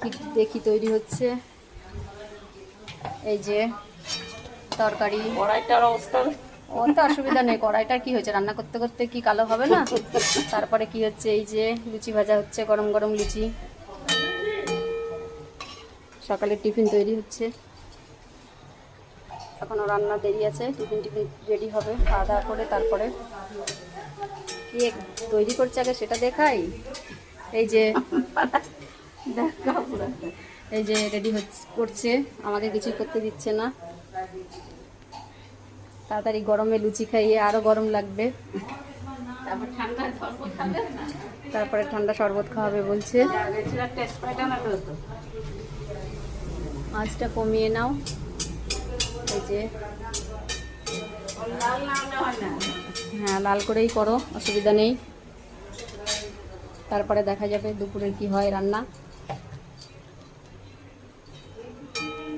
কি কি দেখি তৈরি হচ্ছে। এই যে তরকারি, কড়াইটার অবস্থা অত অসুবিধা নেই, কড়াইটা কি হয়েছে, রান্না করতে করতে কি কালো হবে না। তারপরে কি হচ্ছে, এই যে লুচি ভাজা হচ্ছে, গরম গরম লুচি, সকালের টিফিন তৈরি হচ্ছে। এখনো রান্না দেরি আছে, টিফিন রেডি হবে, খাওয়া দাওয়া করে তারপরে কি তৈরি করছে আগে সেটা দেখাই। এই যে এই যে রেডি করছে, আমাকে কিছুই করতে দিচ্ছে না। তাড়াতাড়ি গরমে লুচি খাইয়ে আরো গরম লাগবে, তারপরে ঠান্ডা শরবত খাওয়াবে বলছে। আঁচটা কমিয়ে নাও। এই যে হ্যাঁ, লাল করেই করো, অসুবিধা নেই। তারপরে দেখা যাবে দুপুরের কি হয় রান্না।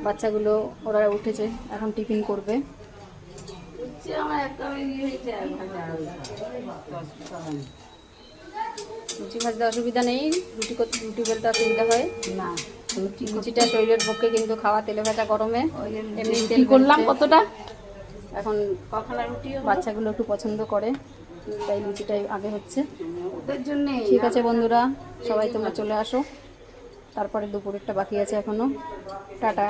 বাচ্চাগুলো ওরা উঠেছে, এখন টিফিন করবে। লুচি ভাজতে অসুবিধা নেই, রুটি বেলতে অসুবিধা হয় না। লুচিটা শরীরের পক্ষে কিন্তু খাওয়া তেলে ভাজা গরমে এমনি কি তেল করলাম বেরোচ্ছে। কতটা এখন কখনো রুটি বাচ্চাগুলো একটু পছন্দ করে, তাই লুচিটাই আগে হচ্ছে। ওদের জন্য ঠিক আছে বন্ধুরা, সবাই তোমরা চলে আসো, তারপরে দুপুরেরটা বাকি আছে এখনো। টাটা।